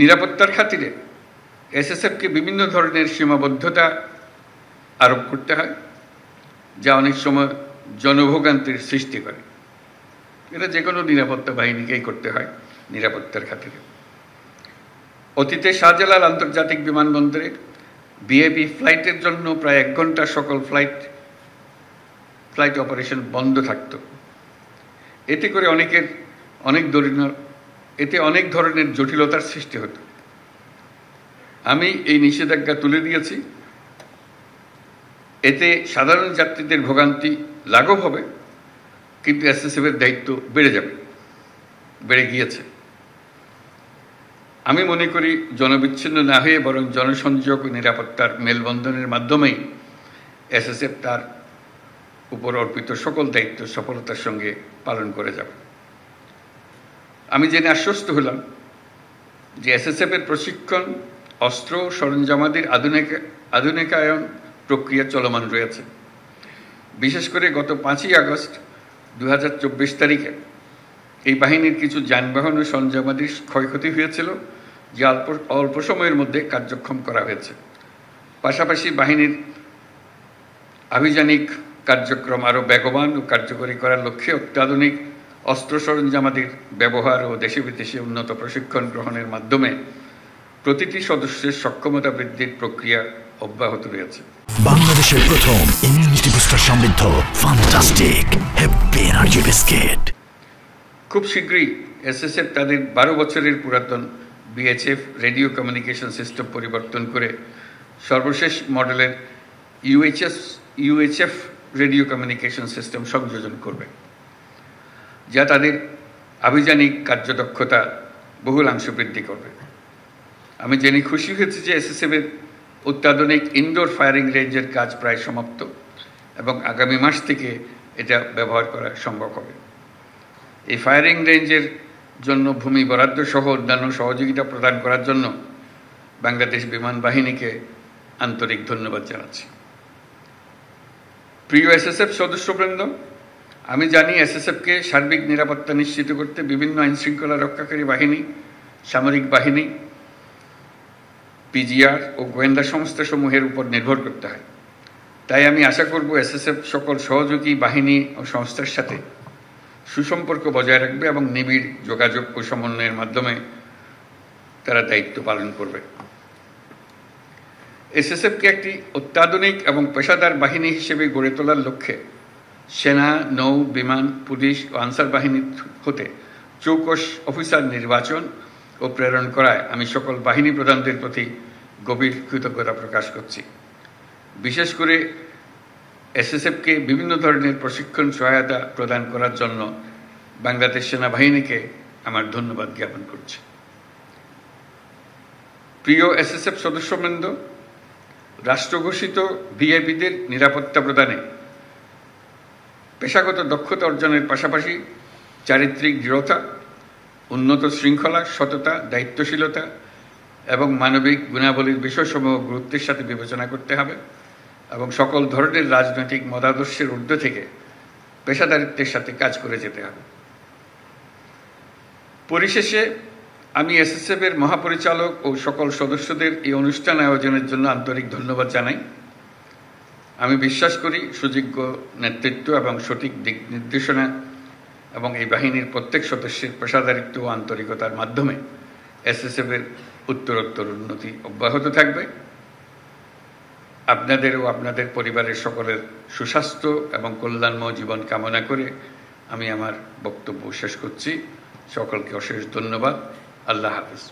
নিরাপত্তার খাতিরে এসএসএফকে বিভিন্ন ধরনের সীমাবদ্ধতা আরোপ করতে হয়, যা অনেক সময় জনভোগান্তির সৃষ্টি করে। এটা যে কোনো নিরাপত্তা বাহিনীকেই করতে হয় নিরাপত্তার খাতিরে। অতীতে শাহজালাল আন্তর্জাতিক বিমানবন্দরে ভিআইপি ফ্লাইটের জন্য প্রায় 1 ঘন্টা সকল ফ্লাইট অপারেশন বন্ধ থাকত। এতে করে অনেক ধরনের জটিলতার সৃষ্টি হতো। আমি এই নিষেধাজ্ঞা তুলে দিয়েছি। এতে সাধারণ যাত্রীদের ভোগান্তি লাঘব হবে, কিন্তু এসএসএফের দায়িত্ব বেড়ে গিয়েছে। আমি মনে করি জনবিচ্ছিন্ন না হয়ে বরং জনসংযোগ ও নিরাপত্তার মেলবন্ধনের মাধ্যমেই এসএসএফ তার উপর অর্পিত সকল দায়িত্ব সফলতার সঙ্গে পালন করে যাবে। আমি জেনে আশ্বস্ত হলাম যে এসএসএফের প্রশিক্ষণ, অস্ত্র সরঞ্জামাদির আধুনিকায়ন প্রক্রিয়া চলমান রয়েছে। বিশেষ করে গত 5ই আগস্ট 2024 তারিখে এই বাহিনীর কিছু যানবাহন ও সরঞ্জামাদির ক্ষয়ক্ষতি হয়েছিল, যা অল্প সময়ের মধ্যে কার্যক্ষম করা হয়েছে। পাশাপাশি বাহিনীর আভিযানিক কার্যক্রম আরও বেগবান ও কার্যকরী করার লক্ষ্যে অত্যাধুনিক অস্ত্র সরঞ্জামাদির ব্যবহার ও দেশে বিদেশে উন্নত প্রশিক্ষণ গ্রহণের মাধ্যমে প্রতিটি সদস্যের সক্ষমতা বৃদ্ধির প্রক্রিয়া অব্যাহত রয়েছে। বাংলাদেশের প্রথম ইমিউনিটি বুস্টার সমৃদ্ধ ফ্যান্টাস্টিক হ্যাপি এনার্জি বিস্কিট। খুব শীঘ্রই এসএসএফ তাদের 12 বছরের পুরাতন বিএইচএফ রেডিও কমিউনিকেশন সিস্টেম পরিবর্তন করে সর্বশেষ মডেলের ইউএইচএফ রেডিও কমিউনিকেশন সিস্টেম সংযোজন করবে, যা তাদের আভিযানিক কার্যদক্ষতা বহুলাংশ বৃদ্ধি করবে। আমি জেনে খুশি হয়েছি যে এসএসএফের অত্যাধুনিক ইনডোর ফায়ারিং রেঞ্জের কাজ প্রায় সমাপ্ত এবং আগামী মাস থেকে এটা ব্যবহার করা সম্ভব হবে। এই ফায়ারিং রেঞ্জের জন্য ভূমি বরাদ্দ সহ অন্যান্য সহযোগিতা প্রদান করার জন্য বাংলাদেশ বিমান বাহিনীকে আন্তরিক ধন্যবাদ জানাচ্ছি। প্রিয় এসএসএফ সদস্যবৃন্দ, আমি জানি এসএসএফকে সার্বিক নিরাপত্তা নিশ্চিত করতে বিভিন্ন আইনশৃঙ্খলা রক্ষাকারী বাহিনী, সামরিক বাহিনী, পিজিআর ও গোয়েন্দা সংস্থাসমূহের উপর নির্ভর করতে হয়। তাই আমি আশা করব এসএসএফ সকল সহযোগী বাহিনী ও সংস্থার সাথে সুসম্পর্ক বজায় রাখবে এবং নিবিড় যোগাযোগ ও সমন্বয়ের মাধ্যমে তারা দায়িত্ব পালন করবে। এসএসএফকে একটি অত্যাধুনিক এবং পেশাদার বাহিনী হিসেবে গড়ে তোলার লক্ষ্যে সেনা, নৌ, বিমান, পুলিশ ও আনসার বাহিনী হতে চৌকস অফিসার নির্বাচন ও প্রেরণ করায় আমি সকল বাহিনী প্রধানদের প্রতি গভীর কৃতজ্ঞতা প্রকাশ করছি। বিশেষ করে এসএসএফকে বিভিন্ন ধরনের প্রশিক্ষণ সহায়তা প্রদান করার জন্য বাংলাদেশ সেনাবাহিনীকে আমার ধন্যবাদ জ্ঞাপন করছি। প্রিয় এসএসএফ সদস্যবৃন্দ, রাষ্ট্রঘোষিত ভিআইপিদের নিরাপত্তা প্রদানে পেশাগত দক্ষতা অর্জনের পাশাপাশি চারিত্রিক দৃঢ়তা, উন্নত শৃঙ্খলা, সততা, দায়িত্বশীলতা এবং মানবিক গুণাবলীর বিষয়সমূহ গুরুত্বের সাথে বিবেচনা করতে হবে এবং সকল ধরনের রাজনৈতিক মতাদর্শের ঊর্ধ্বে থেকে পেশাদারিত্বের সাথে কাজ করে যেতে হবে। পরিশেষে আমি এসএসএফের মহাপরিচালক ও সকল সদস্যদের এই অনুষ্ঠান আয়োজনের জন্য আন্তরিক ধন্যবাদ জানাই। আমি বিশ্বাস করি সুযোগ্য নেতৃত্ব এবং সঠিক দিক নির্দেশনা এবং এই বাহিনীর প্রত্যেক সদস্যের পেশাদারিত্ব ও আন্তরিকতার মাধ্যমে এসএসএফের উত্তরোত্তর উন্নতি অব্যাহত থাকবে। আপনাদের ও আপনাদের পরিবারের সকলের সুস্বাস্থ্য এবং কল্যাণময় জীবন কামনা করে আমি আমার বক্তব্য শেষ করছি। সকলকে অশেষ ধন্যবাদ। আল্লাহ হাফেজ।